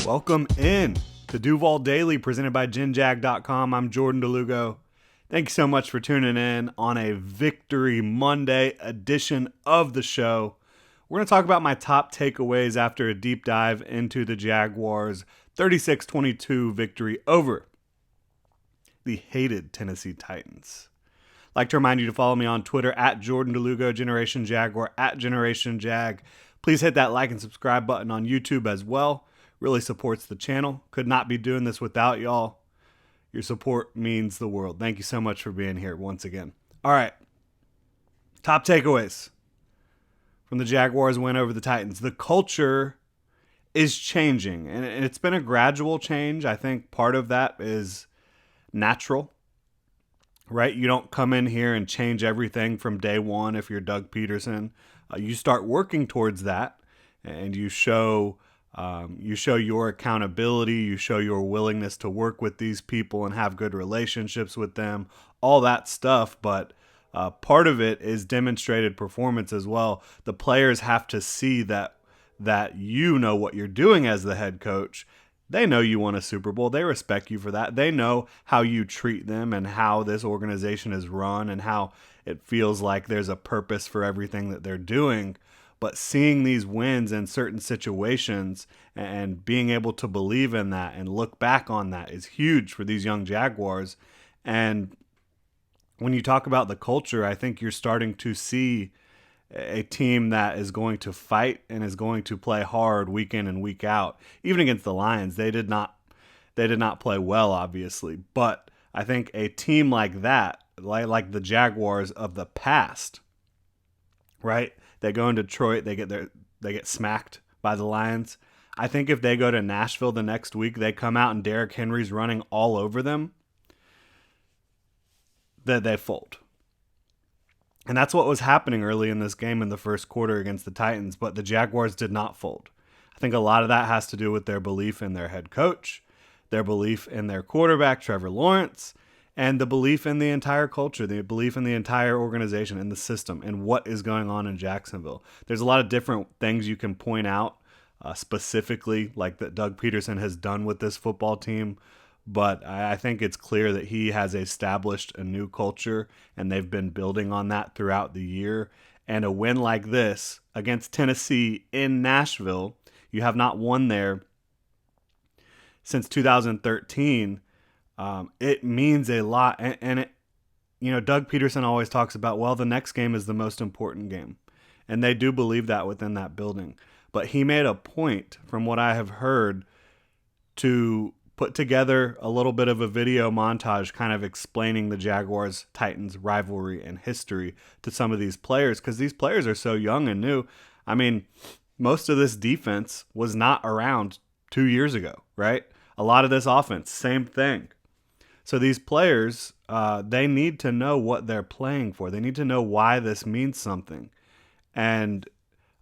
Welcome in to Duval Daily, presented by GenJag.com. I'm Jordan DeLugo. Thank you so much for tuning in on a Victory Monday edition of the show. We're going to talk about my top takeaways after a deep dive into the Jaguars' 36-22 victory over the hated Tennessee Titans. I'd like to remind you to follow me on Twitter at Jordan DeLugo, Generation Jaguar, at Generation Jag. Please hit that like and subscribe button on YouTube as well. Really supports the channel. Could not be doing this without y'all. Your support means the world. Thank you so much for being here once again. All right. Top takeaways from the Jaguars win over the Titans. The culture is changing, and it's been a gradual change. I think part of that is natural, right? You don't come in here and change everything from day one if you're Doug Peterson. You start working towards that, and you show your accountability, you show your willingness to work with these people and have good relationships with them, all that stuff. But part of it is demonstrated performance as well. The players have to see that you know what you're doing as the head coach. They know you won a Super Bowl. They respect you for that. They know how you treat them and how this organization is run and how it feels like there's a purpose for everything that they're doing. But seeing these wins in certain situations and being able to believe in that and look back on that is huge for these young Jaguars. And when you talk about the culture, I think you're starting to see a team that is going to fight and is going to play hard week in and week out. Even against the Lions, they did not play well, obviously. But I think a team like that, like the Jaguars of the past, right? They go in Detroit, they get smacked by the Lions. I think if they go to Nashville the next week, they come out and Derrick Henry's running all over them, that they fold. And that's what was happening early in this game in the first quarter against the Titans, but the Jaguars did not fold. I think a lot of that has to do with their belief in their head coach, their belief in their quarterback, Trevor Lawrence, and the belief in the entire culture, the belief in the entire organization and the system and what is going on in Jacksonville. There's a lot of different things you can point out specifically, like that Doug Peterson has done with this football team. But I think it's clear that he has established a new culture, and they've been building on that throughout the year. And a win like this against Tennessee in Nashville, you have not won there since 2013. It means a lot. And it, Doug Peterson always talks about, well, the next game is the most important game. And they do believe that within that building. But he made a point, from what I have heard, to put together a little bit of a video montage kind of explaining the Jaguars-Titans rivalry and history to some of these players, because these players are so young and new. I mean, most of this defense was not around 2 years ago, right? A lot of this offense, same thing. So these players, they need to know what they're playing for. They need to know why this means something. And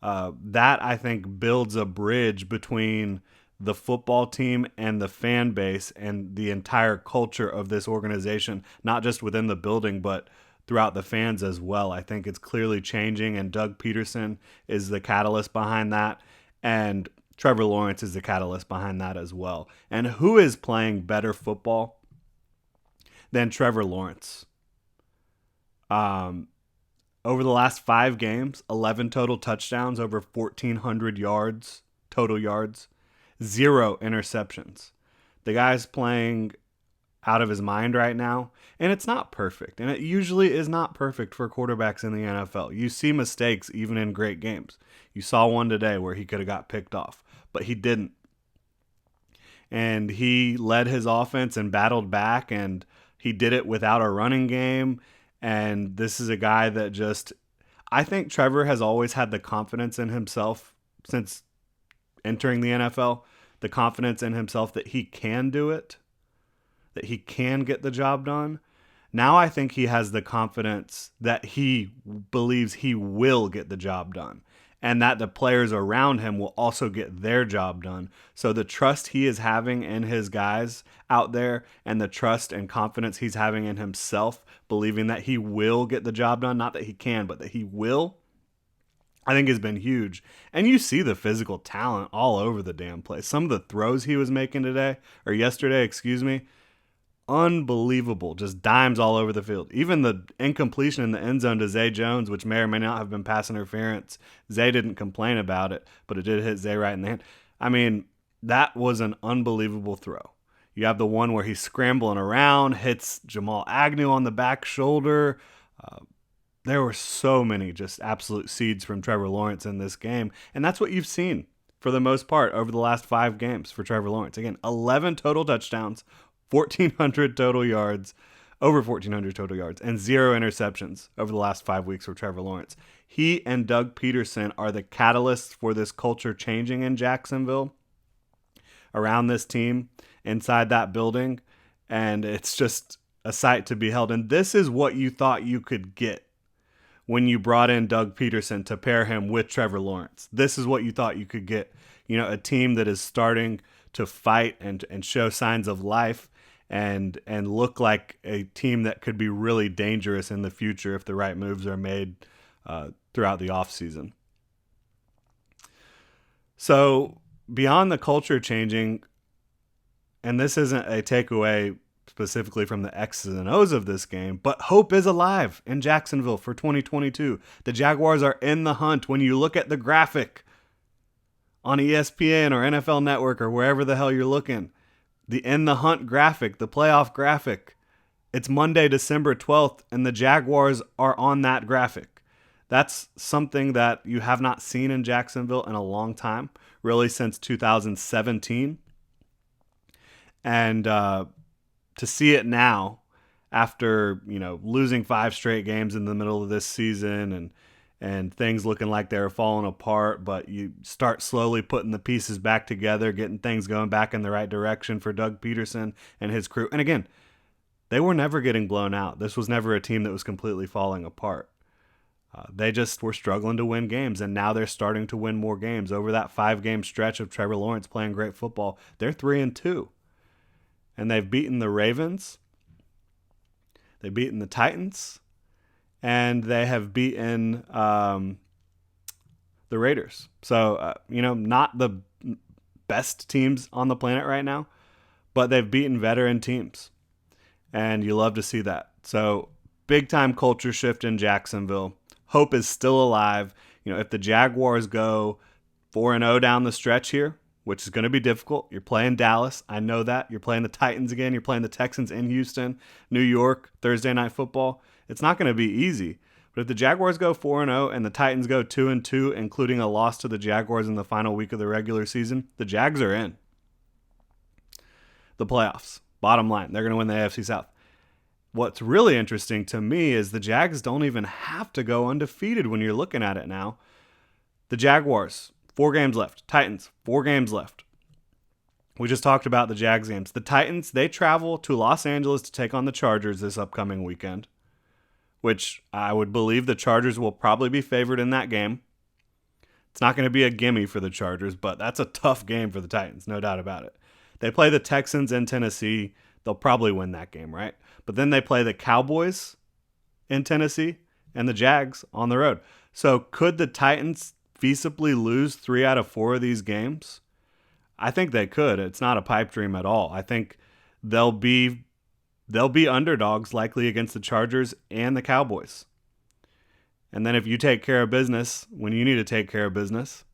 that, I think, builds a bridge between the football team and the fan base and the entire culture of this organization, not just within the building, but throughout the fans as well. I think it's clearly changing, and Doug Peterson is the catalyst behind that, and Trevor Lawrence is the catalyst behind that as well. And who is playing better football than Trevor Lawrence? Over the last 5 games, 11 total touchdowns, over 1,400 yards, total yards. 0 interceptions. The guy's playing out of his mind right now, and it's not perfect. And it usually is not perfect for quarterbacks in the NFL. You see mistakes even in great games. You saw one today where he could have got picked off, but he didn't. And he led his offense and battled back, and he did it without a running game. And this is a guy that I think Trevor has always had the confidence in himself since entering the NFL, the confidence in himself that he can do it, that he can get the job done. Now I think he has the confidence that he believes he will get the job done, and that the players around him will also get their job done. So the trust he is having in his guys out there, and the trust and confidence he's having in himself, believing that he will get the job done, not that he can, but that he will, I think has been huge. And you see the physical talent all over the damn place. Some of the throws he was making today, or yesterday, excuse me, unbelievable. Just dimes all over the field. Even the incompletion in the end zone to Zay Jones, which may or may not have been pass interference. Zay didn't complain about it, but it did hit Zay right in the hand. I mean, that was an unbelievable throw. You have the one where he's scrambling around, hits Jamal Agnew on the back shoulder. There were so many just absolute seeds from Trevor Lawrence in this game. And that's what you've seen for the most part over the last 5 games for Trevor Lawrence. Again, 11 total touchdowns, 1,400 total yards, over 1,400 total yards, and 0 interceptions over the last 5 weeks for Trevor Lawrence. He and Doug Peterson are the catalysts for this culture changing in Jacksonville around this team inside that building. And it's just a sight to behold. And this is what you thought you could get when you brought in Doug Peterson to pair him with Trevor Lawrence. This is what you thought you could get. You know, a team that is starting to fight and show signs of life and look like a team that could be really dangerous in the future if the right moves are made throughout the offseason. So beyond the culture changing, and this isn't a takeaway specifically from the X's and O's of this game, but hope is alive in Jacksonville for 2022. The Jaguars are in the hunt. When you look at the graphic on ESPN or NFL Network or wherever the hell you're looking, the in the hunt graphic, the playoff graphic, it's Monday, December 12th, and the Jaguars are on that graphic. That's something that you have not seen in Jacksonville in a long time, really since 2017. And to see it now after, losing 5 straight games in the middle of this season and things looking like they were falling apart, but you start slowly putting the pieces back together, getting things going back in the right direction for Doug Peterson and his crew. And again, they were never getting blown out. This was never a team that was completely falling apart. They just were struggling to win games, and now they're starting to win more games. Over that 5-game stretch of Trevor Lawrence playing great football, they're 3-2. And they've beaten the Ravens, they've beaten the Titans, and they have beaten the Raiders. So, not the best teams on the planet right now, but they've beaten veteran teams. And you love to see that. So, big-time culture shift in Jacksonville. Hope is still alive. If the Jaguars go 4-0 down the stretch here, which is going to be difficult. You're playing Dallas. I know that. You're playing the Titans again. You're playing the Texans in Houston, New York, Thursday Night Football. It's not going to be easy. But if the Jaguars go 4-0 and the Titans go 2-2, including a loss to the Jaguars in the final week of the regular season, the Jags are in the playoffs. Bottom line, they're going to win the AFC South. What's really interesting to me is the Jags don't even have to go undefeated when you're looking at it now. The Jaguars, 4 games left. Titans, 4 games left. We just talked about the Jags games. The Titans, they travel to Los Angeles to take on the Chargers this upcoming weekend, which I would believe the Chargers will probably be favored in that game. It's not going to be a gimme for the Chargers, but that's a tough game for the Titans, no doubt about it. They play the Texans in Tennessee. They'll probably win that game, right? But then they play the Cowboys in Tennessee and the Jags on the road. So could the Titans feasibly lose 3 out of 4 of these games? I think they could. It's not a pipe dream at all. I think they'll be underdogs likely against the Chargers and the Cowboys. And then if you take care of business when you need to take care of business,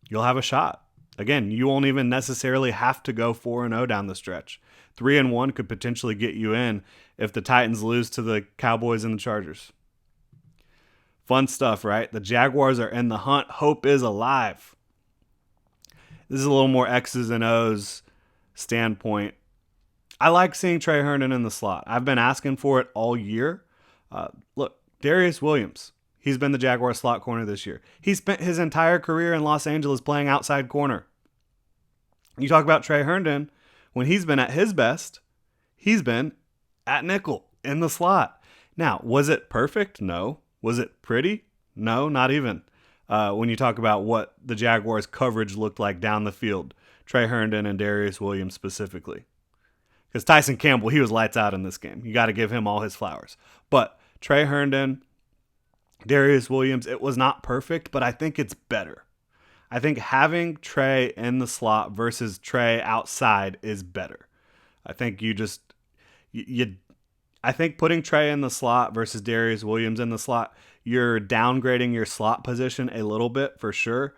you'll have a shot. Again, you won't even necessarily have to go 4-0 down the stretch. 3-1 could potentially get you in if the Titans lose to the Cowboys and the Chargers. Fun stuff, right? The Jaguars are in the hunt. Hope is alive. This is a little more X's and O's standpoint. I like seeing Trey Herndon in the slot. I've been asking for it all year. Look, Darius Williams, he's been the Jaguar slot corner this year. He spent his entire career in Los Angeles playing outside corner. You talk about Trey Herndon, when he's been at his best, he's been at nickel in the slot. Now, was it perfect? No. Was it pretty? No, not even. When you talk about what the Jaguars' coverage looked like down the field, Trey Herndon and Darius Williams specifically. Because Tyson Campbell, he was lights out in this game. You got to give him all his flowers. But Trey Herndon Darius Williams, it was not perfect, but I think it's better. I think having Trey in the slot versus Trey outside is better. I think you I think putting Trey in the slot versus Darius Williams in the slot, you're downgrading your slot position a little bit for sure.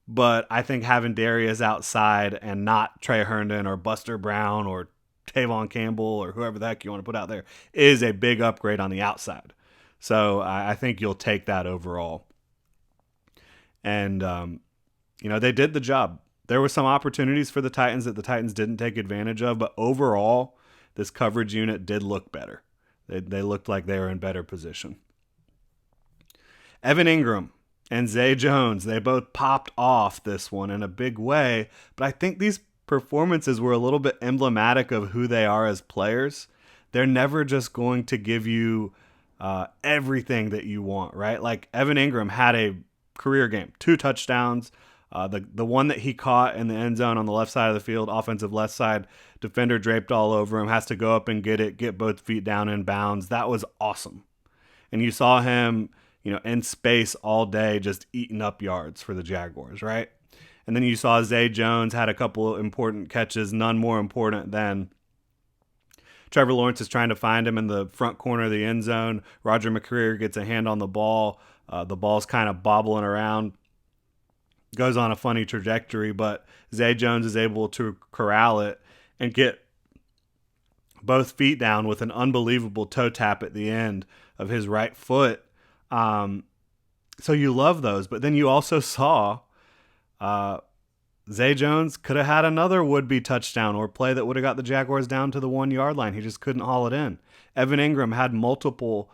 But I think having Darius outside and not Trey Herndon or Buster Brown or Tavon Campbell or whoever the heck you want to put out there is a big upgrade on the outside. So I think you'll take that overall. And, they did the job. There were some opportunities for the Titans that the Titans didn't take advantage of, but overall, this coverage unit did look better. They looked like they were in better position. Evan Ingram and Zay Jones, they both popped off this one in a big way, but I think these performances were a little bit emblematic of who they are as players. They're never just going to give you everything that you want, right? Like Evan Ingram had a career game, 2 touchdowns. The one that he caught in the end zone on the left side of the field, offensive left side, defender draped all over him, has to go up and get it, get both feet down in bounds. That was awesome. And you saw him, in space all day, just eating up yards for the Jaguars, right? And then you saw Zay Jones had a couple of important catches, none more important than Trevor Lawrence is trying to find him in the front corner of the end zone. Roger McCreary gets a hand on the ball. The ball's kind of bobbling around. Goes on a funny trajectory, but Zay Jones is able to corral it and get both feet down with an unbelievable toe tap at the end of his right foot. So you love those, but then you also saw Zay Jones could have had another would-be touchdown or play that would have got the Jaguars down to the 1-yard line. He just couldn't haul it in. Evan Ingram had multiple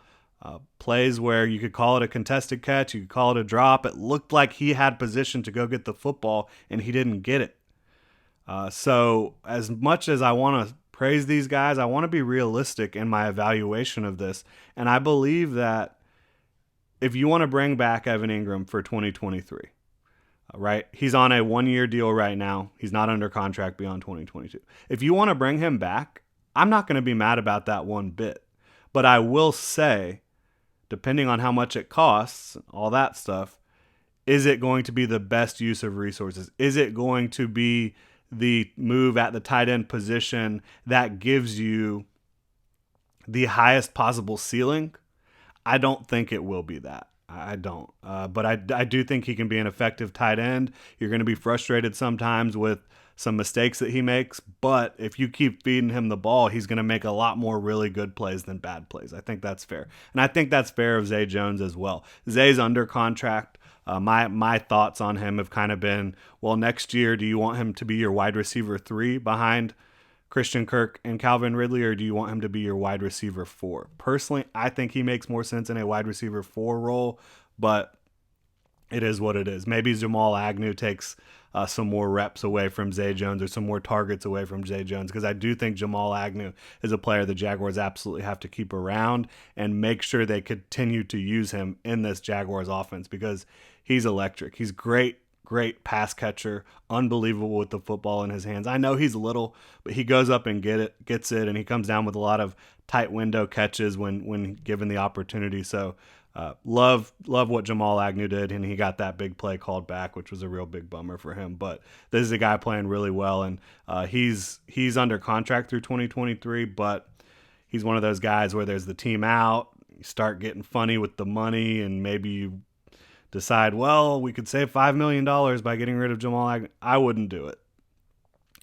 plays where you could call it a contested catch, you could call it a drop. It looked like he had position to go get the football, and he didn't get it. So as much as I want to praise these guys, I want to be realistic in my evaluation of this. And I believe that if you want to bring back Evan Ingram for 2023, right? He's on a 1-year deal right now. He's not under contract beyond 2022. If you want to bring him back, I'm not going to be mad about that one bit. But I will say, depending on how much it costs, all that stuff, is it going to be the best use of resources? Is it going to be the move at the tight end position that gives you the highest possible ceiling? I don't think it will be that. I don't. But I do think he can be an effective tight end. You're going to be frustrated sometimes with some mistakes that he makes, but if you keep feeding him the ball, he's going to make a lot more really good plays than bad plays. I think that's fair. And I think that's fair of Zay Jones as well. Zay's under contract. My thoughts on him have kind of been, well, next year, do you want him to be your wide receiver 3 behind Christian Kirk and Calvin Ridley, or do you want him to be your wide receiver 4? Personally, I think he makes more sense in a wide receiver 4 role, but it is what it is. Maybe Jamal Agnew takes some more reps away from Zay Jones or some more targets away from Zay Jones, because I do think Jamal Agnew is a player the Jaguars absolutely have to keep around and make sure they continue to use him in this Jaguars offense, because he's electric. He's great pass catcher, unbelievable with the football in his hands. I know he's little, but he goes up and gets it, and he comes down with a lot of tight window catches when given the opportunity. So love what Jamal Agnew did, and he got that big play called back, which was a real big bummer for him. But this is a guy playing really well, and he's under contract through 2023, but he's one of those guys where there's the team out, you start getting funny with the money, and maybe you decide, well, we could save $5 million by getting rid of Jamal Agnew. I wouldn't do it.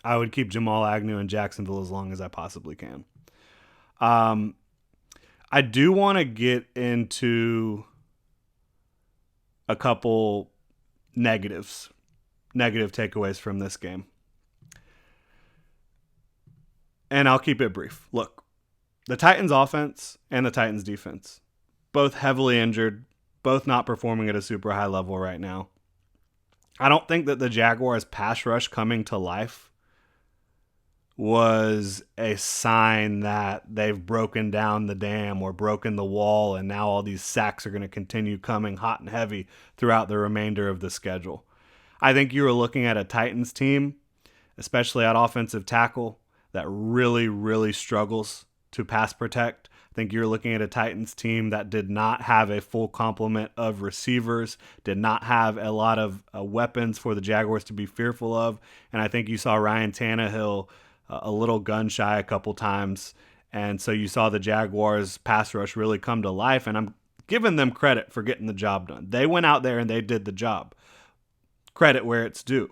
I would keep Jamal Agnew in Jacksonville as long as I possibly can. I do want to get into a couple negative takeaways from this game. And I'll keep it brief. Look, the Titans offense and the Titans defense, both heavily injured, both not performing at a super high level right now. I don't think that the Jaguars' pass rush coming to life was a sign that they've broken down the dam or broken the wall, and now all these sacks are going to continue coming hot and heavy throughout the remainder of the schedule. I think you were looking at a Titans team, especially at offensive tackle, that really, really struggles to pass protect. I think you're looking at a Titans team that did not have a full complement of receivers, did not have a lot of weapons for the Jaguars to be fearful of. And I think you saw Ryan Tannehill a little gun shy a couple times. And so you saw the Jaguars pass rush really come to life. And I'm giving them credit for getting the job done. They went out there and they did the job. Credit where it's due.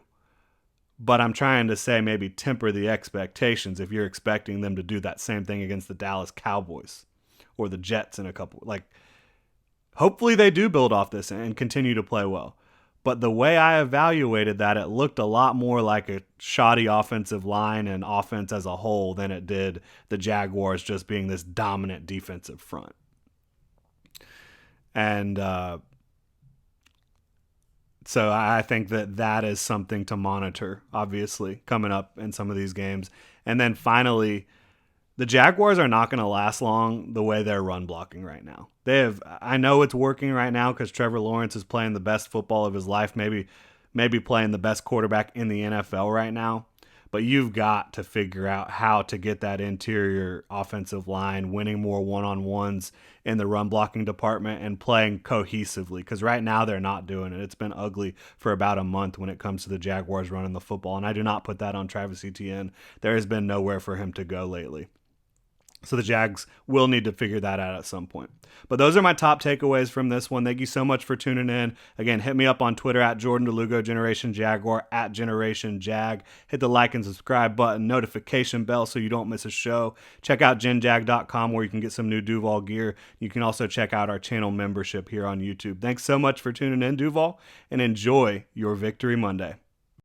But I'm trying to say maybe temper the expectations if you're expecting them to do that same thing against the Dallas Cowboys or the Jets in a couple. Like, hopefully they do build off this and continue to play well. But the way I evaluated that, it looked a lot more like a shoddy offensive line and offense as a whole than it did the Jaguars just being this dominant defensive front. And so I think that is something to monitor, obviously, coming up in some of these games. And then finally, the Jaguars are not going to last long the way they're run blocking right now. I know it's working right now because Trevor Lawrence is playing the best football of his life, maybe playing the best quarterback in the NFL right now. But you've got to figure out how to get that interior offensive line winning more one-on-ones in the run blocking department and playing cohesively, because right now they're not doing it. It's been ugly for about a month when it comes to the Jaguars running the football, and I do not put that on Travis Etienne. There has been nowhere for him to go lately. So the Jags will need to figure that out at some point. But those are my top takeaways from this one. Thank you so much for tuning in. Again, hit me up on Twitter at Jordan DeLugo, Generation Jaguar, at Generation Jag. Hit the like and subscribe button, notification bell so you don't miss a show. Check out genjag.com where you can get some new Duval gear. You can also check out our channel membership here on YouTube. Thanks so much for tuning in, Duval, and enjoy your Victory Monday.